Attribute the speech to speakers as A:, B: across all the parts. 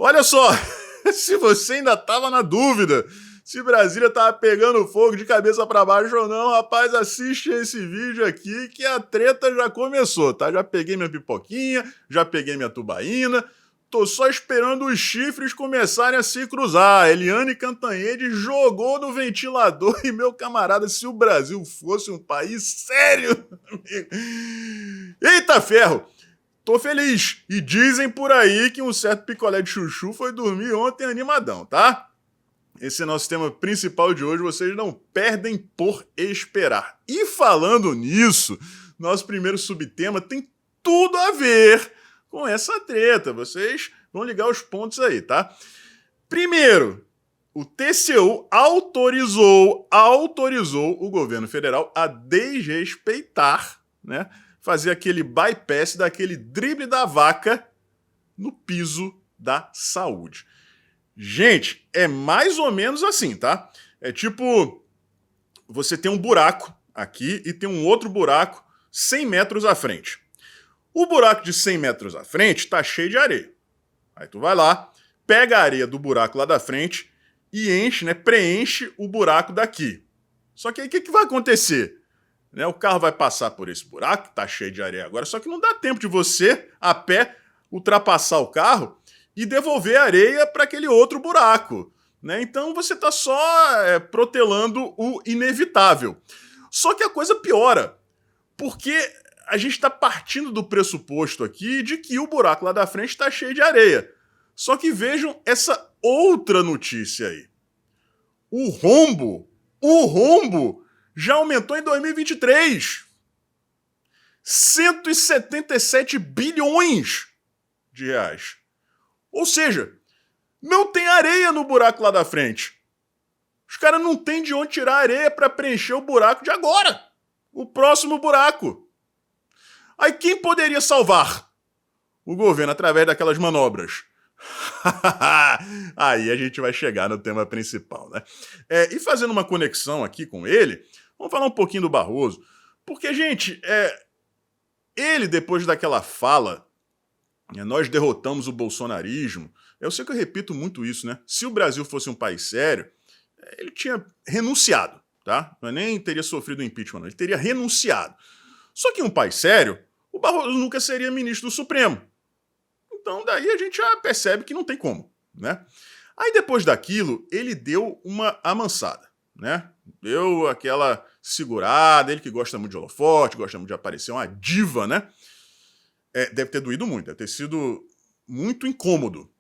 A: Olha só, se você ainda estava na dúvida se Brasília estava pegando fogo de cabeça para baixo ou não, rapaz, assiste esse vídeo aqui que a treta já começou, tá? Já peguei minha pipoquinha, já peguei minha tubaína, tô só esperando os chifres começarem a se cruzar. Eliane Cantanhede jogou no ventilador e, meu camarada, se o Brasil fosse um país sério, eita ferro! Tô feliz. E dizem por aí que um certo picolé de chuchu foi dormir ontem animadão, tá? Esse é nosso tema principal de hoje, vocês não perdem por esperar. E falando nisso, nosso primeiro subtema tem tudo a ver com essa treta. Vocês vão ligar os pontos aí, tá? Primeiro, o TCU autorizou o governo federal a desrespeitar, né? Fazer aquele bypass, daquele drible da vaca no piso da saúde. Gente, é mais ou menos assim, tá? É tipo, você tem um buraco aqui e tem um outro buraco 100 metros à frente. O buraco de 100 metros à frente tá cheio de areia. Aí tu vai lá, pega a areia do buraco lá da frente e enche, né, preenche o buraco daqui. Só que aí o que vai acontecer? Né, o carro vai passar por esse buraco, que tá cheio de areia agora, só que não dá tempo de você, a pé, ultrapassar o carro e devolver a areia para aquele outro buraco, né? Então você está só protelando o inevitável. Só que a coisa piora, porque a gente está partindo do pressuposto aqui de que o buraco lá da frente está cheio de areia. Só que vejam essa outra notícia aí. O rombo já aumentou em 2023. 177 bilhões de reais. Ou seja, não tem areia no buraco lá da frente. Os caras não têm de onde tirar areia para preencher o buraco de agora. O próximo buraco. Aí quem poderia salvar? O governo, através daquelas manobras. Aí a gente vai chegar no tema principal, né? E fazendo uma conexão aqui com ele, vamos falar um pouquinho do Barroso. Porque, gente, ele, depois daquela fala, nós derrotamos o bolsonarismo. Eu sei que eu repito muito isso, né? Se o Brasil fosse um país sério, ele tinha renunciado, tá? Não nem teria sofrido impeachment, não. Ele teria renunciado. Só que em um país sério, o Barroso nunca seria ministro do Supremo. Então daí a gente já percebe que não tem como, né? Aí depois daquilo, ele deu uma amansada, né? Deu aquela segurada, ele que gosta muito de holofote, gosta muito de aparecer, uma diva, né? Deve ter doído muito, deve ter sido muito incômodo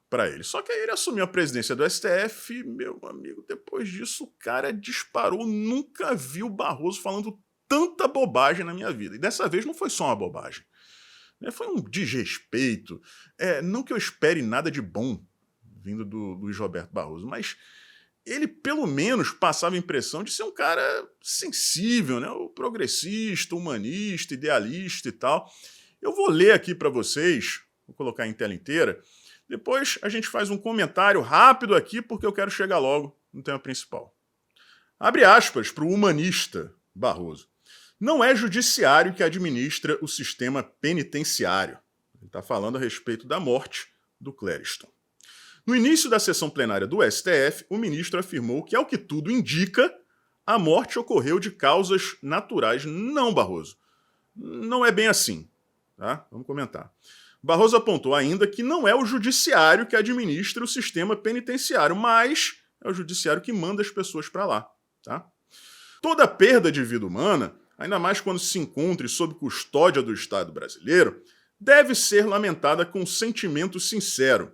A: para ele. Só que aí ele assumiu a presidência do STF, meu amigo, depois disso o cara disparou, nunca vi o Barroso falando tanta bobagem na minha vida. E dessa vez não foi só uma bobagem, né? Foi um desrespeito. Não que eu espere nada de bom vindo do Luiz Roberto Barroso, mas ele pelo menos passava a impressão de ser um cara sensível, né? O progressista, humanista, idealista e tal. Eu vou ler aqui para vocês, vou colocar em tela inteira, depois a gente faz um comentário rápido aqui, porque eu quero chegar logo no tema principal. Abre aspas para o humanista Barroso. Não é judiciário que administra o sistema penitenciário. Ele está falando a respeito da morte do Clériston. No início da sessão plenária do STF, o ministro afirmou que, ao que tudo indica, a morte ocorreu de causas naturais. Não, Barroso. Não é bem assim. Tá? Vamos comentar. Barroso apontou ainda que não é o judiciário que administra o sistema penitenciário, mas é o judiciário que manda as pessoas para lá. Tá? Toda perda de vida humana, ainda mais quando se encontre sob custódia do Estado brasileiro, deve ser lamentada com sentimento sincero.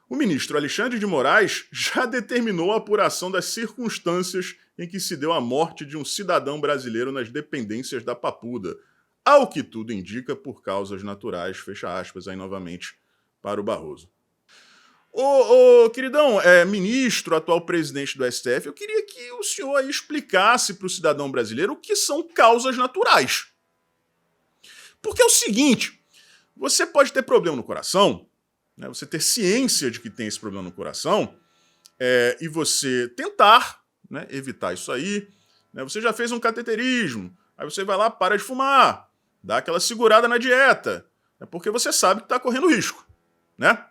A: O ministro Alexandre de Moraes já determinou a apuração das circunstâncias em que se deu a morte de um cidadão brasileiro nas dependências da Papuda, ao que tudo indica por causas naturais, fecha aspas aí novamente para o Barroso. Ô queridão, ministro, atual presidente do STF, eu queria que o senhor aí explicasse para o cidadão brasileiro o que são causas naturais. Porque é o seguinte, você pode ter problema no coração, né, você ter ciência de que tem esse problema no coração, e você tentar, né, evitar isso aí, né, você já fez um cateterismo, aí você vai lá, para de fumar, dá aquela segurada na dieta, porque você sabe que está correndo risco, né?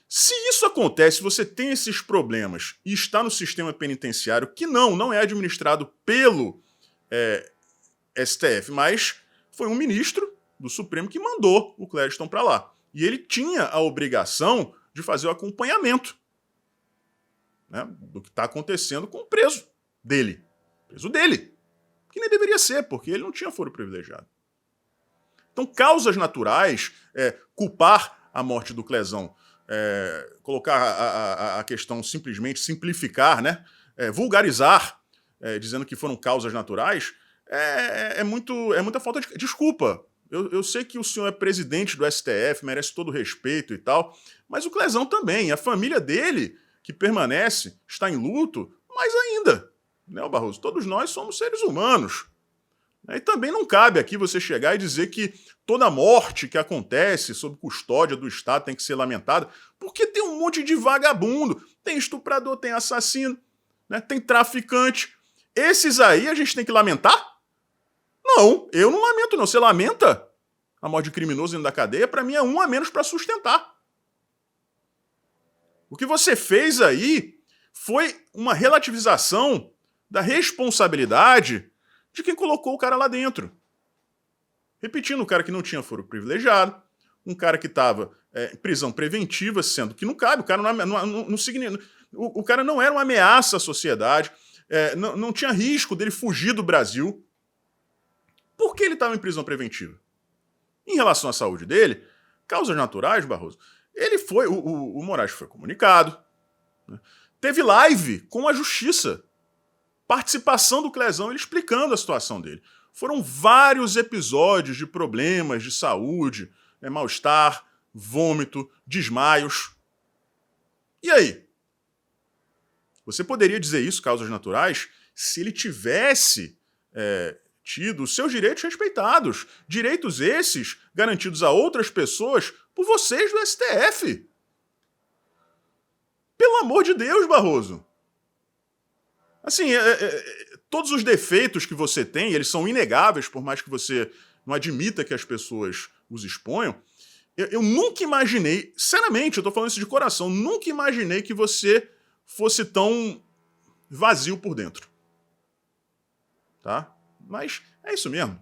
A: Se isso acontece, você tem esses problemas e está no sistema penitenciário, que não é administrado pelo STF, mas foi um ministro do Supremo que mandou o Clériston para lá. E ele tinha a obrigação de fazer o acompanhamento, né, do que está acontecendo com o preso dele. Preso dele. Que nem deveria ser, porque ele não tinha foro privilegiado. Então, causas naturais, culpar a morte do Clezão, colocar a questão simplesmente, simplificar, né, vulgarizar, dizendo que foram causas naturais, é muita falta de desculpa. Eu sei que o senhor é presidente do STF, merece todo o respeito e tal, mas o Clezão também, a família dele, que permanece, está em luto, mais ainda, né, Barroso? Todos nós somos seres humanos. E também não cabe aqui você chegar e dizer que toda morte que acontece sob custódia do Estado tem que ser lamentada, porque tem um monte de vagabundo, tem estuprador, tem assassino, né, tem traficante. Esses aí a gente tem que lamentar? Não, eu não lamento não. Você lamenta a morte de criminoso dentro da cadeia? Para mim é um a menos para sustentar. O que você fez aí foi uma relativização da responsabilidade de quem colocou o cara lá dentro. Repetindo, um cara que não tinha foro privilegiado, um cara que estava em prisão preventiva, sendo que não cabe, o cara o cara não era uma ameaça à sociedade, não tinha risco dele fugir do Brasil. Por que ele estava em prisão preventiva? Em relação à saúde dele, causas naturais, Barroso, o Moraes foi comunicado, né? Teve live com a justiça, participação do Clezão, ele explicando a situação dele. Foram vários episódios de problemas de saúde, mal-estar, vômito, desmaios. E aí? Você poderia dizer isso, causas naturais, se ele tivesse tido os seus direitos respeitados. Direitos esses garantidos a outras pessoas por vocês do STF. Pelo amor de Deus, Barroso. Assim, todos os defeitos que você tem, eles são inegáveis, por mais que você não admita que as pessoas os exponham. Eu nunca imaginei, sinceramente, eu tô falando isso de coração, nunca imaginei que você fosse tão vazio por dentro. Tá? Mas é isso mesmo.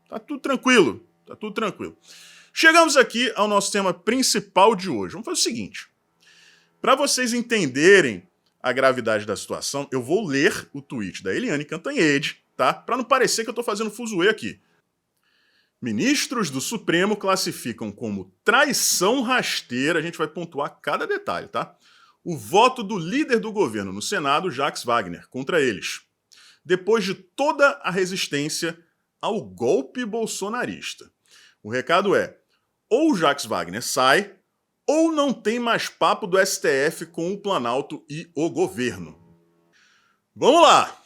A: Tá tudo tranquilo. Tá tudo tranquilo. Chegamos aqui ao nosso tema principal de hoje. Vamos fazer o seguinte. Para vocês entenderem a gravidade da situação, eu vou ler o tweet da Eliane Cantanhede, tá? Para não parecer que eu tô fazendo fuzuê aqui. Ministros do Supremo classificam como traição rasteira, a gente vai pontuar cada detalhe, tá? O voto do líder do governo no Senado, Jacques Wagner, contra eles, depois de toda a resistência ao golpe bolsonarista. O recado é, ou Jacques Wagner sai, ou não tem mais papo do STF com o Planalto e o governo. Vamos lá!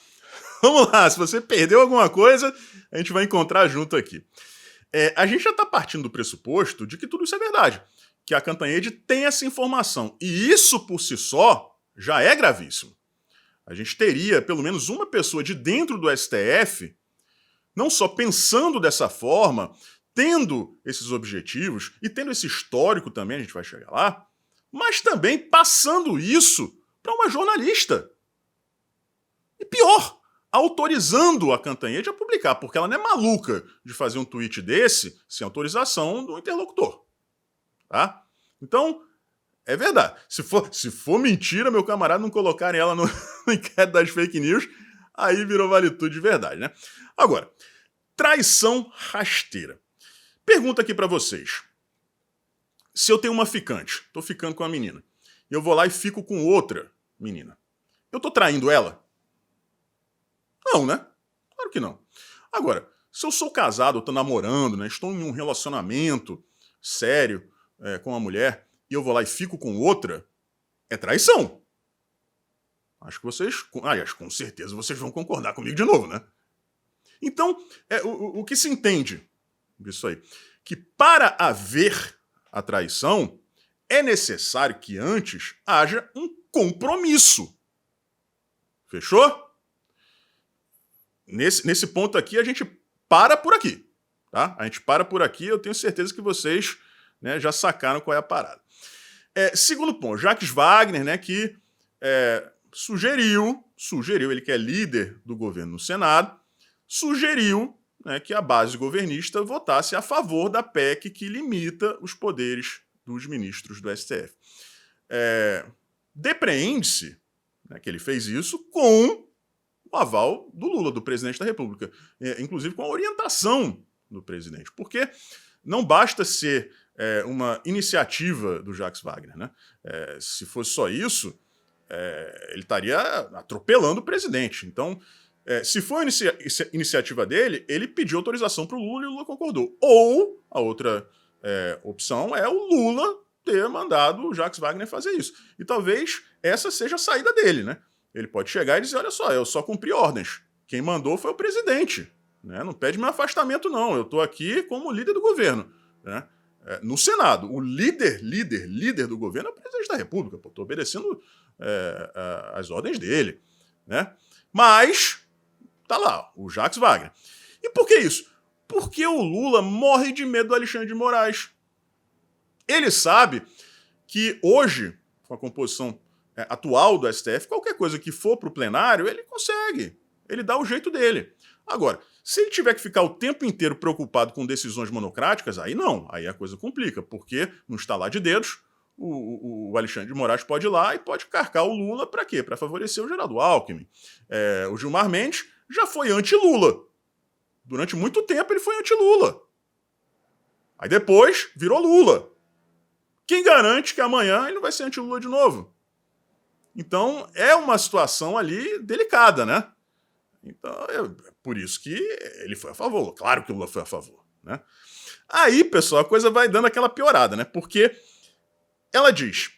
A: Vamos lá, se você perdeu alguma coisa, a gente vai encontrar junto aqui. A gente já está partindo do pressuposto de que tudo isso é verdade, que a Cantanhede tem essa informação, e isso por si só já é gravíssimo. A gente teria pelo menos uma pessoa de dentro do STF, não só pensando dessa forma, tendo esses objetivos e tendo esse histórico também, a gente vai chegar lá, mas também passando isso para uma jornalista. E pior, autorizando a Cantanhede a publicar, porque ela não é maluca de fazer um tweet desse sem autorização do interlocutor. Tá? Então, é verdade. Se for mentira, meu camarada, não colocarem ela no inquérito das fake news, aí virou vale tudo de verdade, né? Agora, traição rasteira. Pergunta aqui pra vocês. Se eu tenho uma ficante, tô ficando com uma menina, e eu vou lá e fico com outra menina, eu tô traindo ela? Não, né? Claro que não. Agora, se eu sou casado, eu tô namorando, né, estou em um relacionamento sério com uma mulher, e eu vou lá e fico com outra, é traição. Acho que vocês, com certeza vocês vão concordar comigo de novo, né? Então, o que se entende disso aí? Que para haver a traição, é necessário que antes haja um compromisso. Fechou? Nesse ponto aqui, a gente para por aqui. Tá? A gente para por aqui, eu tenho certeza que vocês, né, já sacaram qual é a parada. Segundo ponto, Jacques Wagner, né, que sugeriu, ele que é líder do governo no Senado, sugeriu, né, que a base governista votasse a favor da PEC que limita os poderes dos ministros do STF. Depreende-se, né, que ele fez isso com o aval do Lula, do presidente da República, inclusive com a orientação do presidente, porque não basta ser uma iniciativa do Jacques Wagner, né? Se fosse só isso, ele estaria atropelando o presidente. Então, se for iniciativa dele, ele pediu autorização para o Lula e o Lula concordou. Ou a outra opção é o Lula ter mandado o Jacques Wagner fazer isso. E talvez essa seja a saída dele, né? Ele pode chegar e dizer, olha só, eu só cumpri ordens. Quem mandou foi o presidente. Né? Não pede meu afastamento, não. Eu estou aqui como líder do governo. Né? No Senado, o líder do governo é o presidente da República. Estou obedecendo as ordens dele. Né? Mas, tá lá, o Jacques Wagner. E por que isso? Porque o Lula morre de medo do Alexandre de Moraes. Ele sabe que hoje, com a composição atual do STF, qualquer coisa que for para o plenário, ele consegue. Ele dá o jeito dele. Agora, se ele tiver que ficar o tempo inteiro preocupado com decisões monocráticas, aí não, aí a coisa complica, porque no estalar de dedos, o Alexandre de Moraes pode ir lá e pode carcar o Lula para quê? Para favorecer o Geraldo Alckmin. O Gilmar Mendes já foi anti-Lula. Durante muito tempo ele foi anti-Lula. Aí depois virou Lula. Quem garante que amanhã ele não vai ser anti-Lula de novo? Então é uma situação ali delicada, né? Então é por isso que ele foi a favor. Claro que o Lula foi a favor, né? Aí, pessoal, a coisa vai dando aquela piorada, né? Porque ela diz,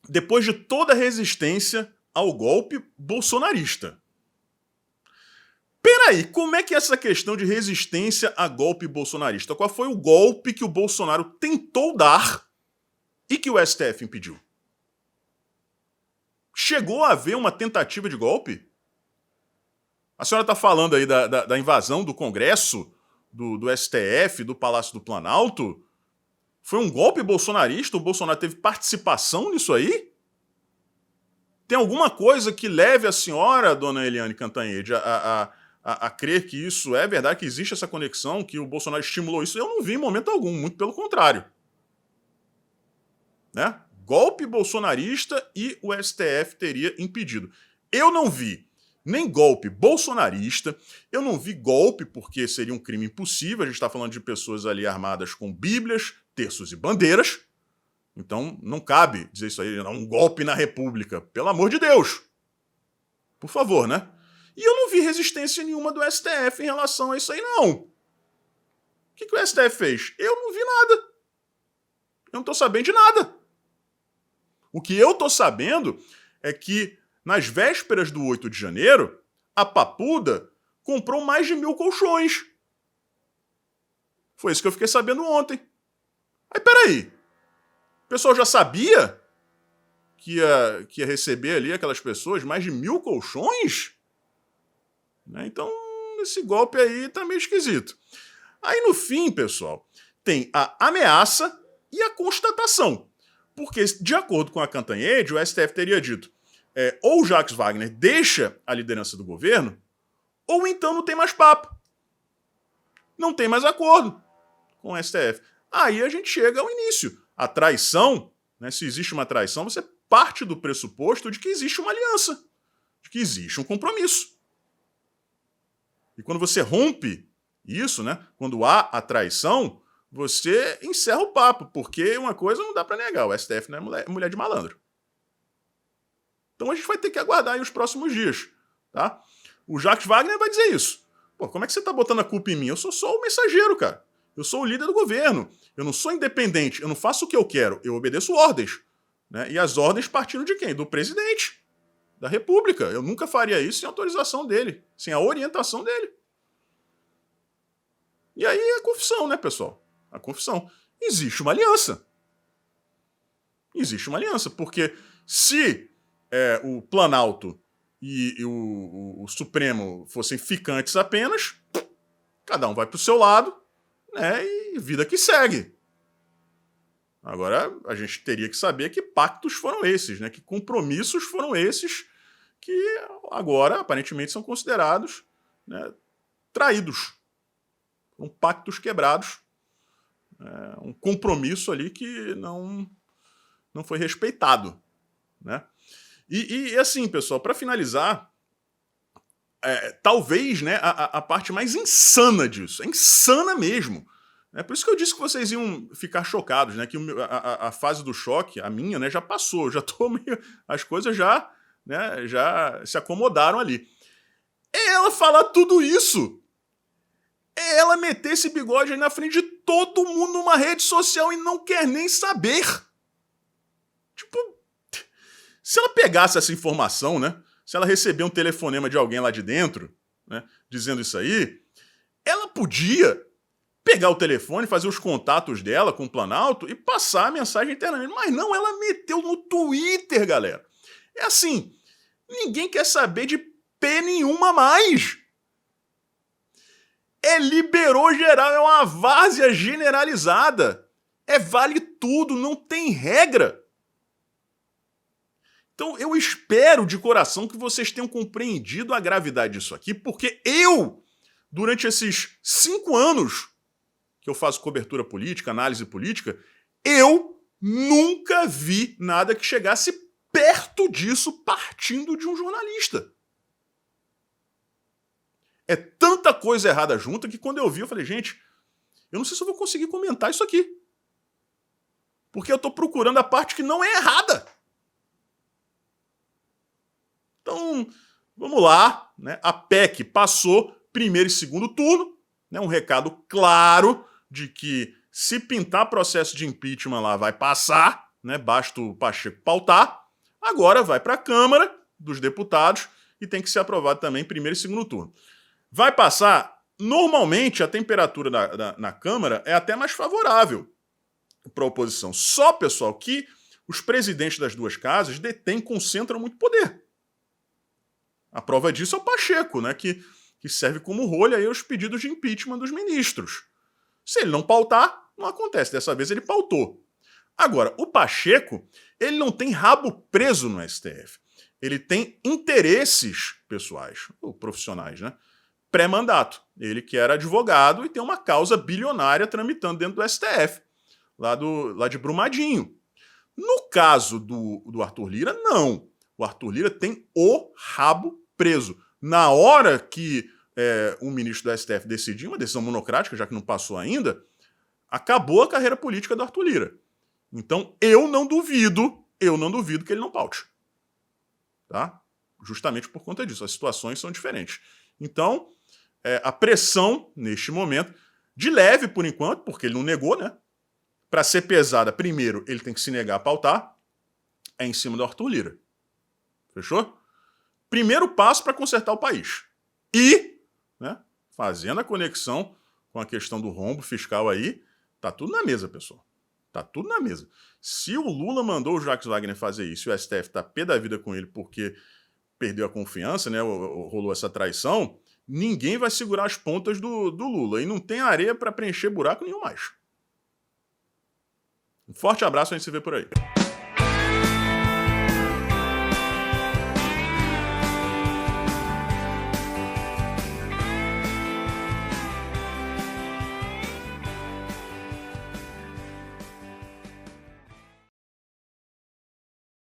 A: depois de toda a resistência ao golpe bolsonarista. Peraí, como é que é essa questão de resistência a golpe bolsonarista? Qual foi o golpe que o Bolsonaro tentou dar e que o STF impediu? Chegou a haver uma tentativa de golpe? A senhora está falando aí da invasão do Congresso, do STF, do Palácio do Planalto? Foi um golpe bolsonarista? O Bolsonaro teve participação nisso aí? Tem alguma coisa que leve a senhora, dona Eliane Cantanhede, a crer que isso é verdade, que existe essa conexão, que o Bolsonaro estimulou isso? Eu não vi em momento algum, muito pelo contrário. Né? Golpe bolsonarista e o STF teria impedido. Eu não vi nem golpe bolsonarista, eu não vi golpe porque seria um crime impossível, a gente está falando de pessoas ali armadas com bíblias, terços e bandeiras, então não cabe dizer isso aí, um golpe na República, pelo amor de Deus. Por favor, né? E eu não vi resistência nenhuma do STF em relação a isso aí, não. O que o STF fez? Eu não vi nada. Eu não estou sabendo de nada. O que eu estou sabendo é que, nas vésperas do 8 de janeiro, a Papuda comprou mais de 1.000 colchões. Foi isso que eu fiquei sabendo ontem. Aí, peraí. O pessoal já sabia que ia receber ali aquelas pessoas mais de 1.000 colchões? Então, esse golpe aí tá meio esquisito. Aí, no fim, pessoal, tem a ameaça e a constatação. Porque, de acordo com a Cantanhede, o STF teria dito ou o Jacques Wagner deixa a liderança do governo, ou então não tem mais papo. Não tem mais acordo com o STF. Aí a gente chega ao início. A traição, né, se existe uma traição, você parte do pressuposto de que existe uma aliança, de que existe um compromisso. E quando você rompe isso, né, quando há a traição, você encerra o papo, porque uma coisa não dá para negar, o STF não é mulher de malandro. Então a gente vai ter que aguardar aí os próximos dias, tá? O Jacques Wagner vai dizer isso. Pô, como é que você tá botando a culpa em mim? Eu sou só o mensageiro, cara. Eu sou o líder do governo. Eu não sou independente, eu não faço o que eu quero, eu obedeço ordens. Né? E as ordens partindo de quem? Do presidente da República. Eu nunca faria isso sem autorização dele, sem a orientação dele. E aí a confissão, né, pessoal? A confissão. Existe uma aliança. Existe uma aliança, porque se o Planalto e o Supremo fossem ficantes apenas, cada um vai para o seu lado, né, e vida que segue. Agora, a gente teria que saber que pactos foram esses, né? Que compromissos foram esses que agora, aparentemente, são considerados, né, traídos. São pactos quebrados. Um compromisso ali que não foi respeitado, né? E assim, pessoal, para finalizar, talvez, né, a parte mais insana disso, é insana mesmo. É por isso que eu disse que vocês iam ficar chocados, né? Que a fase do choque, a minha, né, já passou, já tô meio, as coisas já, né, já se acomodaram ali. É ela falar tudo isso. É ela meter esse bigode aí na frente de todo mundo numa rede social e não quer nem saber. Tipo, se ela pegasse essa informação, né? Se ela receber um telefonema de alguém lá de dentro, né, dizendo isso aí, ela podia pegar o telefone, fazer os contatos dela com o Planalto e passar a mensagem internamente. Mas não, ela meteu no Twitter, galera. É assim, ninguém quer saber de P nenhuma mais. Liberou geral, é uma várzea generalizada. Vale tudo, não tem regra. Então eu espero de coração que vocês tenham compreendido a gravidade disso aqui, porque eu, durante esses 5 anos que eu faço cobertura política, análise política, eu nunca vi nada que chegasse perto disso partindo de um jornalista. É tanta coisa errada junta que quando eu vi, eu falei, gente, eu não sei se eu vou conseguir comentar isso aqui. Porque eu tô procurando a parte que não é errada. Então, vamos lá, né? A PEC passou primeiro e segundo turno, né? Um recado claro de que se pintar processo de impeachment lá vai passar, né? Basta o Pacheco pautar. Agora vai para a Câmara dos Deputados e tem que ser aprovado também primeiro e segundo turno. Vai passar, normalmente a temperatura na Câmara é até mais favorável para a oposição. Só, pessoal, que os presidentes das duas casas concentram muito poder. A prova disso é o Pacheco, né, que serve como rolha aí aos pedidos de impeachment dos ministros. Se ele não pautar, não acontece. Dessa vez ele pautou. Agora, o Pacheco, ele não tem rabo preso no STF. Ele tem interesses pessoais, ou profissionais, né? Pré-mandato. Ele que era advogado e tem uma causa bilionária tramitando dentro do STF, lá de Brumadinho. No caso do Arthur Lira, não. O Arthur Lira tem o rabo preso. Na hora que um ministro do STF decidir, uma decisão monocrática, já que não passou ainda, acabou a carreira política do Arthur Lira. Então, eu não duvido que ele não paute. Tá? Justamente por conta disso. As situações são diferentes. Então, a pressão, neste momento, de leve por enquanto, porque ele não negou, né? Para ser pesada, primeiro, ele tem que se negar a pautar, é em cima do Arthur Lira. Fechou? Primeiro passo para consertar o país. E, né, fazendo a conexão com a questão do rombo fiscal aí, tá tudo na mesa, pessoal. Tá tudo na mesa. Se o Lula mandou o Jacques Wagner fazer isso e o STF tá pé da vida com ele porque perdeu a confiança, né, rolou essa traição, ninguém vai segurar as pontas do Lula. E não tem areia para preencher buraco nenhum mais. Um forte abraço, a gente se vê por aí.